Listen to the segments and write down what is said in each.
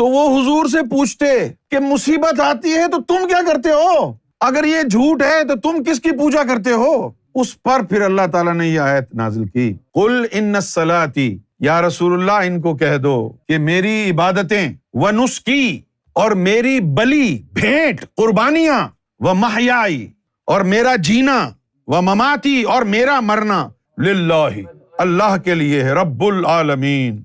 تو وہ حضور سے پوچھتے کہ مصیبت آتی ہے تو تم کیا کرتے ہو؟ اگر یہ جھوٹ ہے تو تم کس کی پوجا کرتے ہو؟ اس پر پھر اللہ تعالیٰ نے یہ آیت نازل کی، قل ان الصلاۃ، یا رسول اللہ ان کو کہہ دو کہ میری عبادتیں، ونسکی، اور میری بلی، بھیٹ، قربانیاں، ومحیائی، اور میرا جینا، ومماتی، اور میرا مرنا، للہ، اللہ کے لیے ہے، رب العالمین۔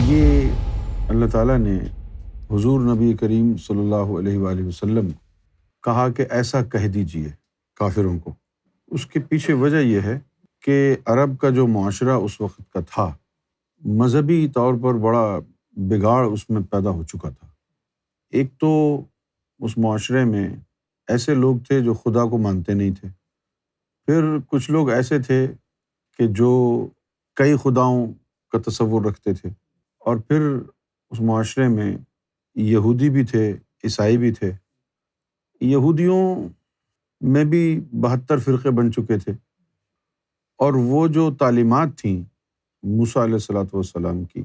یہ اللہ تعالیٰ نے حضور نبی کریم صلی اللہ علیہ وآلہ وسلم کہا کہ ایسا کہہ دیجئے کافروں کو۔ اس کے پیچھے وجہ یہ ہے کہ عرب کا جو معاشرہ اس وقت کا تھا، مذہبی طور پر بڑا بگاڑ اس میں پیدا ہو چکا تھا۔ ایک تو اس معاشرے میں ایسے لوگ تھے جو خدا کو مانتے نہیں تھے، پھر کچھ لوگ ایسے تھے کہ جو کئی خداؤں کا تصور رکھتے تھے، اور پھر اس معاشرے میں یہودی بھی تھے، عیسائی بھی تھے۔ یہودیوں میں بھی 72 فرقے بن چکے تھے، اور وہ جو تعلیمات تھیں موسیٰ علیہ الصلوۃ والسلام کی،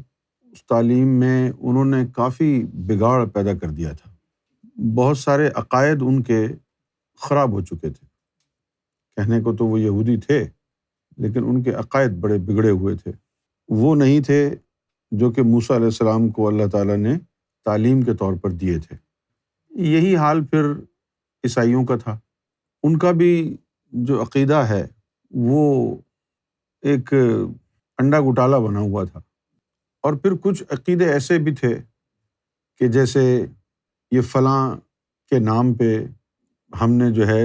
اس تعلیم میں انہوں نے کافی بگاڑ پیدا کر دیا تھا۔ بہت سارے عقائد ان کے خراب ہو چکے تھے۔ کہنے کو تو وہ یہودی تھے، لیکن ان کے عقائد بڑے بگڑے ہوئے تھے۔ وہ نہیں تھے جو کہ موسیٰ علیہ السلام کو اللہ تعالیٰ نے تعلیم کے طور پر دیے تھے۔ یہی حال پھر عیسائیوں کا تھا۔ ان کا بھی جو عقیدہ ہے وہ ایک انڈا گٹالا بنا ہوا تھا، اور پھر کچھ عقیدے ایسے بھی تھے کہ جیسے یہ فلاں کے نام پہ ہم نے جو ہے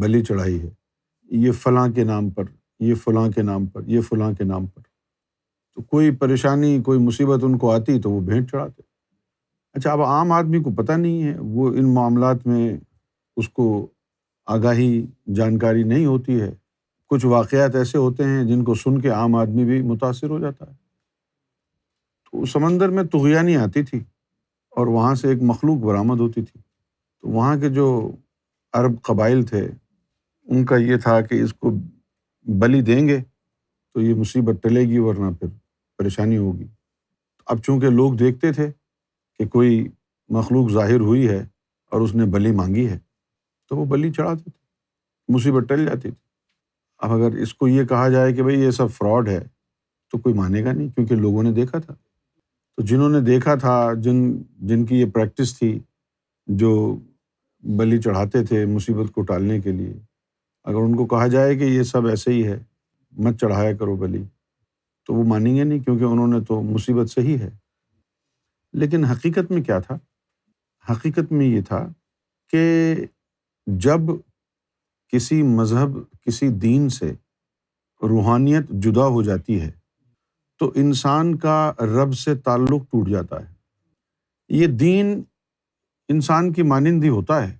بلی چڑھائی ہے، یہ فلاں کے نام پر، یہ فلاں کے نام پر، یہ فلاں کے نام پر۔ تو کوئی پریشانی، کوئی مصیبت ان کو آتی تو وہ بھینٹ چڑھاتے۔ اچھا، اب عام آدمی کو پتہ نہیں ہے، وہ ان معاملات میں اس کو آگاہی، جانکاری نہیں ہوتی ہے۔ کچھ واقعات ایسے ہوتے ہیں جن کو سن کے عام آدمی بھی متاثر ہو جاتا ہے۔ تو سمندر میں طغیانی آتی تھی، اور وہاں سے ایک مخلوق برآمد ہوتی تھی۔ تو وہاں کے جو عرب قبائل تھے، ان کا یہ تھا کہ اس کو بلی دیں گے تو یہ مصیبت ٹلے گی، ورنہ پھر پریشانی ہوگی۔ اب چونکہ لوگ دیکھتے تھے کہ کوئی مخلوق ظاہر ہوئی ہے اور اس نے بلی مانگی ہے، تو وہ بلی چڑھاتے تھے، مصیبت ٹل جاتی تھی۔ اب اگر اس کو یہ کہا جائے کہ بھئی یہ سب فراڈ ہے، تو کوئی مانے گا نہیں، کیونکہ لوگوں نے دیکھا تھا۔ تو جنہوں نے دیکھا تھا، جن کی یہ پریکٹس تھی، جو بلی چڑھاتے تھے مصیبت کو ٹالنے کے لیے، اگر ان کو کہا جائے کہ یہ سب ایسے ہی ہے، مت چڑھایا کرو بلی، تو وہ مانیں گے نہیں، کیونکہ انہوں نے تو مصیبت صحیح ہے۔ لیکن حقیقت میں کیا تھا؟ حقیقت میں یہ تھا کہ جب کسی مذہب، کسی دین سے روحانیت جدا ہو جاتی ہے تو انسان کا رب سے تعلق ٹوٹ جاتا ہے۔ یہ دین انسان کی مانند ہی ہوتا ہے،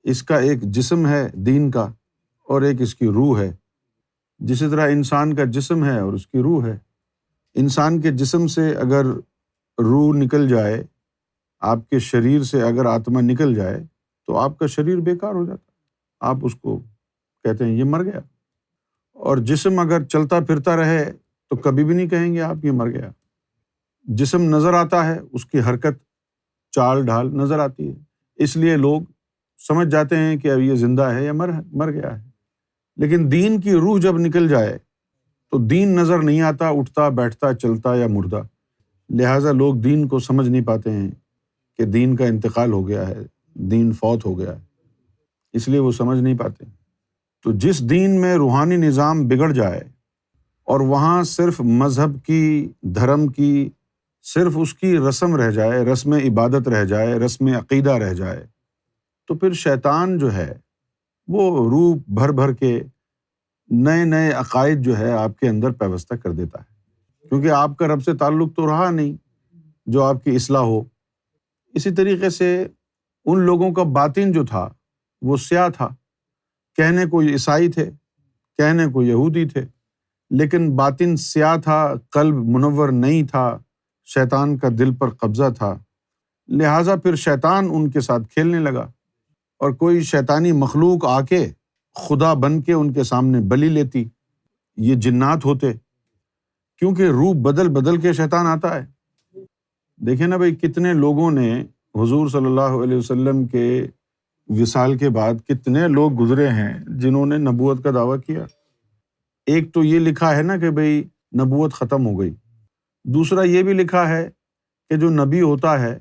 اس کا ایک جسم ہے دین کا، اور ایک اس کی روح ہے۔ جسی طرح انسان کا جسم ہے اور اس کی روح ہے۔ انسان کے جسم سے اگر روح نکل جائے، آپ کے شریر سے اگر آتما نکل جائے، تو آپ کا شریر بیکار ہو جاتا ہے، آپ اس کو کہتے ہیں یہ مر گیا۔ اور جسم اگر چلتا پھرتا رہے تو کبھی بھی نہیں کہیں گے آپ یہ مر گیا۔ جسم نظر آتا ہے، اس کی حرکت، چال ڈھال نظر آتی ہے، اس لیے لوگ سمجھ جاتے ہیں کہ اب یہ زندہ ہے یا مر گیا ہے۔ لیکن دین کی روح جب نکل جائے تو دین نظر نہیں آتا، اٹھتا بیٹھتا چلتا یا مردہ۔ لہٰذا لوگ دین کو سمجھ نہیں پاتے ہیں کہ دین کا انتقال ہو گیا ہے، دین فوت ہو گیا ہے، اس لیے وہ سمجھ نہیں پاتے۔ تو جس دین میں روحانی نظام بگڑ جائے اور وہاں صرف مذہب کی، دھرم کی، صرف اس کی رسم رہ جائے، رسم عبادت رہ جائے، رسم عقیدہ رہ جائے، تو پھر شیطان جو ہے وہ روح بھر بھر کے نئے نئے عقائد جو ہے آپ کے اندر پیوستہ کر دیتا ہے، کیونکہ آپ کا رب سے تعلق تو رہا نہیں جو آپ کی اصلاح ہو۔ اسی طریقے سے ان لوگوں کا باطن جو تھا وہ سیاہ تھا، کہنے کو عیسائی تھے، کہنے کو یہودی تھے، لیکن باطن سیاہ تھا، قلب منور نہیں تھا، شیطان کا دل پر قبضہ تھا۔ لہٰذا پھر شیطان ان کے ساتھ کھیلنے لگا اور کوئی شیطانی مخلوق آ کے خدا بن کے ان کے سامنے بلی لیتی، یہ جنات ہوتے، کیونکہ روپ بدل بدل کے شیطان آتا ہے۔ دیکھیں نا بھائی، کتنے لوگوں نے حضور صلی اللہ علیہ وسلم کے وصال کے بعد کتنے لوگ گزرے ہیں جنہوں نے نبوت کا دعویٰ کیا۔ ایک تو یہ لکھا ہے نا کہ بھئی نبوت ختم ہو گئی، دوسرا یہ بھی لکھا ہے کہ جو نبی ہوتا ہے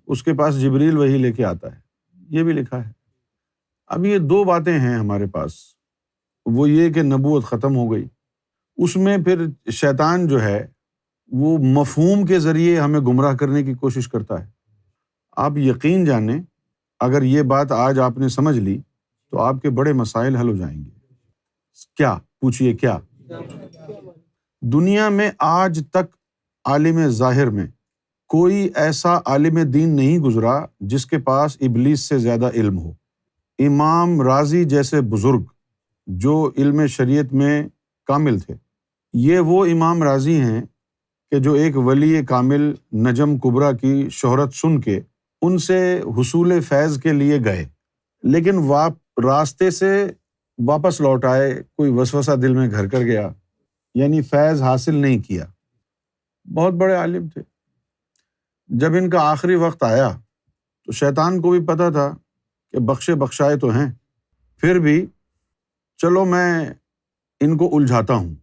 اس کے پاس جبریل وحی لے کے آتا ہے، یہ بھی لکھا ہے۔ اب یہ دو باتیں ہیں ہمارے پاس، وہ یہ کہ نبوت ختم ہو گئی، اس میں پھر شیطان جو ہے وہ مفہوم کے ذریعے ہمیں گمراہ کرنے کی کوشش کرتا ہے۔ آپ یقین جانیں، اگر یہ بات آج آپ نے سمجھ لی تو آپ کے بڑے مسائل حل ہو جائیں گے۔ کیا؟ پوچھئے کیا؟ دنیا میں آج تک عالم ظاہر میں کوئی ایسا عالم دین نہیں گزرا جس کے پاس ابلیس سے زیادہ علم ہو۔ امام رازی جیسے بزرگ جو علم شریعت میں کامل تھے، یہ وہ امام رازی ہیں کہ جو ایک ولی کامل نجم کبریٰ کی شہرت سن کے ان سے حصول فیض کے لیے گئے، لیکن راستے سے واپس لوٹ آئے، کوئی وسوسہ دل میں گھر کر گیا، یعنی فیض حاصل نہیں کیا۔ بہت بڑے عالم تھے۔ جب ان کا آخری وقت آیا تو شیطان کو بھی پتہ تھا کہ بخشے بخشائے تو ہیں، پھر بھی چلو میں ان کو الجھاتا ہوں،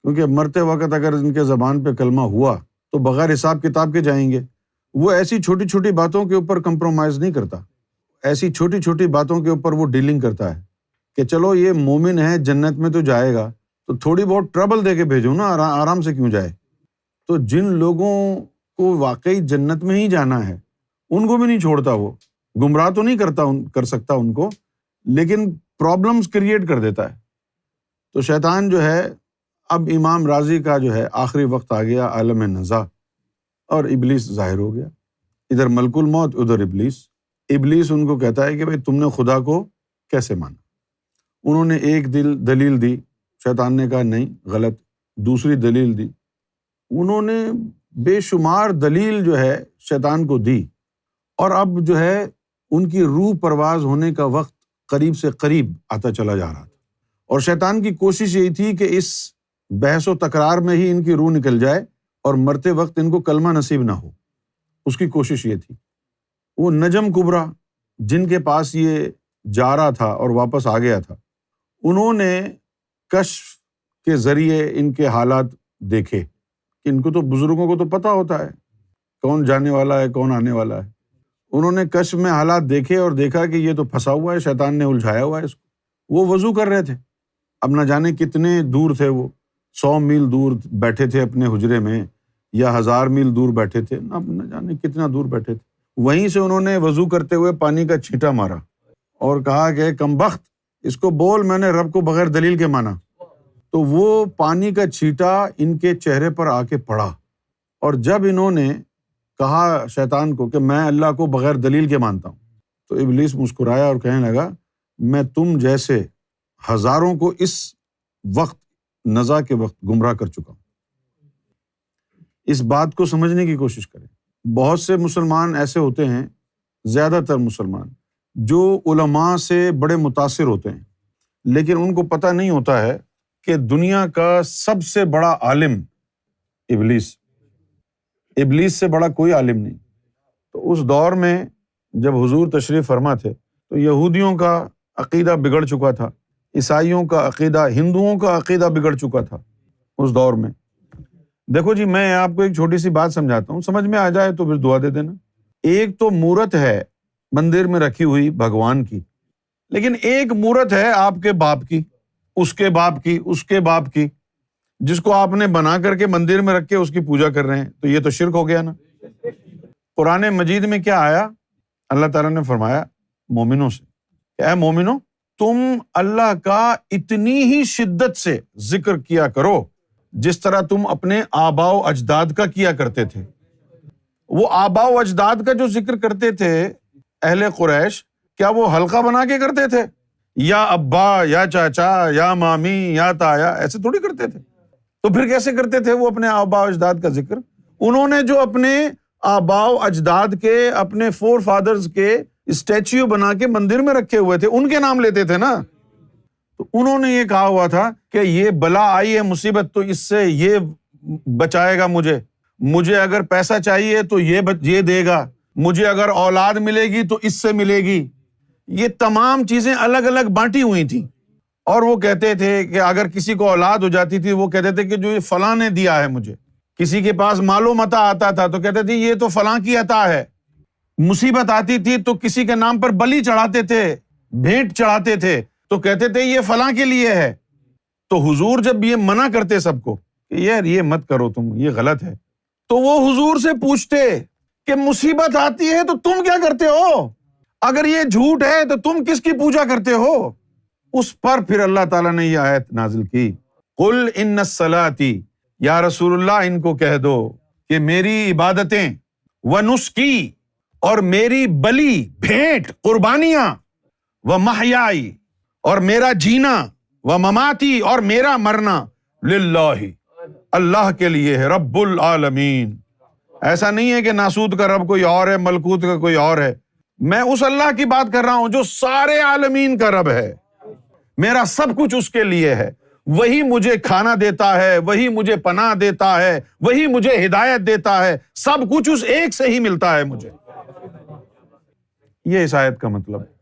کیونکہ مرتے وقت اگر ان کے زبان پہ کلمہ ہوا تو بغیر حساب کتاب کے جائیں گے۔ وہ ایسی چھوٹی چھوٹی باتوں کے اوپر کمپرومائز نہیں کرتا، ایسی چھوٹی چھوٹی باتوں کے اوپر وہ ڈیلنگ کرتا ہے کہ چلو یہ مومن ہے، جنت میں تو جائے گا، تو تھوڑی بہت ٹربل دے کے بھیجو نا، آرام سے کیوں جائے۔ تو جن لوگوں کو واقعی جنت میں ہی جانا ہے ان کو بھی نہیں چھوڑتا، وہ گمراہ تو نہیں کر سکتا ان کو، لیکن پرابلمز کریٹ کر دیتا ہے۔ تو شیطان جو ہے، اب امام رازی کا جو ہے آخری وقت آ گیا، عالم نزا، اور ابلیس ظاہر ہو گیا، ادھر ملک الموت ادھر ابلیس ان کو کہتا ہے کہ بھائی تم نے خدا کو کیسے مانا؟ انہوں نے ایک دلیل دی، شیطان نے کہا نہیں غلط، دوسری دلیل دی، انہوں نے بے شمار دلیل جو ہے شیطان کو دی، اور اب جو ہے ان کی روح پرواز ہونے کا وقت قریب سے قریب آتا چلا جا رہا تھا، اور شیطان کی کوشش یہی تھی کہ اس بحث و تکرار میں ہی ان کی روح نکل جائے اور مرتے وقت ان کو کلمہ نصیب نہ ہو، اس کی کوشش یہ تھی۔ وہ نجم کبریٰ جن کے پاس یہ جا رہا تھا اور واپس آ گیا تھا، انہوں نے کشف کے ذریعے ان کے حالات دیکھے، کہ ان کو تو بزرگوں کو تو پتہ ہوتا ہے کون جانے والا ہے کون آنے والا ہے۔ انہوں نے کشف میں حالات دیکھے اور دیکھا کہ یہ تو پھنسا ہوا ہے، شیطان نے الجھایا ہوا ہے اس کو۔ وہ وضو کر رہے تھے، اب نہ جانے کتنے دور تھے، وہ 100 میل دور بیٹھے تھے اپنے حجرے میں، یا 1000 میل دور بیٹھے تھے، نہ جانے کتنا دور بیٹھے تھے۔ وہیں سے انہوں نے وضو کرتے ہوئے پانی کا چھینٹا مارا اور کہا کہ کمبخت، اس کو بول میں نے رب کو بغیر دلیل کے مانا۔ تو وہ پانی کا چھینٹا ان کے چہرے پر آ کے پڑا، اور جب انہوں نے کہا شیطان کو کہ میں اللہ کو بغیر دلیل کے مانتا ہوں، تو ابلیس مسکرایا اور کہنے لگا میں تم جیسے ہزاروں کو اس وقت نزا کے وقت گمراہ کر چکا ہوں۔ اس بات کو سمجھنے کی کوشش کریں۔ بہت سے مسلمان ایسے ہوتے ہیں، زیادہ تر مسلمان جو علماء سے بڑے متاثر ہوتے ہیں، لیکن ان کو پتہ نہیں ہوتا ہے کہ دنیا کا سب سے بڑا عالم ابلیس سے بڑا کوئی عالم نہیں۔ تو اس دور میں جب حضور تشریف فرما تھے تو یہودیوں کا عقیدہ بگڑ چکا تھا، عیسائیوں کا عقیدہ، ہندوؤں کا عقیدہ بگڑ چکا تھا اس دور میں۔ دیکھو جی، میں آپ کو ایک چھوٹی سی بات سمجھاتا ہوں، سمجھ میں آ جائے تو پھر دعا دے دینا۔ ایک تو مورت ہے مندر میں رکھی ہوئی بھگوان کی، لیکن ایک مورت ہے آپ کے باپ کی، اس کے باپ کی، اس کے باپ کی، جس کو آپ نے بنا کر کے مندر میں رکھ کے اس کی پوجا کر رہے ہیں، تو یہ تو شرک ہو گیا نا۔ قرآن مجید میں کیا آیا؟ اللہ تعالیٰ نے فرمایا مومنوں سے کہ اے مومنوں، تم اللہ کا اتنی ہی شدت سے ذکر کیا کرو جس طرح تم اپنے آباء و اجداد کا کیا کرتے تھے۔ وہ آباء و اجداد کا جو ذکر کرتے تھے اہل قریش، کیا وہ حلقہ بنا کے کرتے تھے؟ یا ابا، یا چاچا، یا مامی، یا تایا، ایسے تھوڑی کرتے تھے۔ تو پھر کیسے کرتے تھے وہ اپنے آباء و اجداد کا ذکر؟ انہوں نے جو اپنے آباء و اجداد کے، اپنے فور فادرز کے اسٹیچیو بنا کے مندر میں رکھے ہوئے تھے، ان کے نام لیتے تھے نا. تو انہوں نے یہ کہا ہوا تھا کہ یہ بلا آئی ہے مصیبت تو اس سے یہ بچائے گا مجھے اگر پیسہ چاہیے تو یہ دے گا، مجھے اگر اولاد ملے گی تو اس سے ملے گی. یہ تمام چیزیں الگ الگ بانٹی ہوئی تھیں. اور وہ کہتے تھے کہ اگر کسی کو اولاد ہو جاتی تھی وہ کہتے تھے کہ جو یہ فلاں نے دیا ہے مجھے. کسی کے پاس مال و متاع آتا تھا تو کہتے تھے یہ تو فلاں کی عطا ہے. مصیبت آتی تھی تو کسی کے نام پر بلی چڑھاتے تھے، بھیٹ چڑھاتے تھے تو کہتے تھے یہ فلاں کے لیے ہے. تو حضور جب یہ منع کرتے سب کو کہ یار یہ مت کرو تم، یہ غلط ہے، تو وہ حضور سے پوچھتے کہ مصیبت آتی ہے تو تم کیا کرتے ہو؟ اگر یہ جھوٹ ہے تو تم کس کی پوجا کرتے ہو؟ اس پر پھر اللہ تعالیٰ نے یہ آیت نازل کی، قل ان الصلاۃ، یا رسول اللہ ان کو کہہ دو کہ میری عبادتیں و نسکی، اور میری بلی بھیٹ قربانیاں، و محیائی، اور میرا جینا، و مماتی، اور میرا مرنا، للہ، اللہ کے لیے ہے، رب العالمین. ایسا نہیں ہے کہ ناسوت کا رب کوئی اور ہے، ملکوت کا کوئی اور ہے. میں اس اللہ کی بات کر رہا ہوں جو سارے عالمین کا رب ہے. میرا سب کچھ اس کے لیے ہے. وہی مجھے کھانا دیتا ہے، وہی مجھے پناہ دیتا ہے، وہی مجھے ہدایت دیتا ہے. سب کچھ اس ایک سے ہی ملتا ہے مجھے. یہ اس آیت کا مطلب ہے.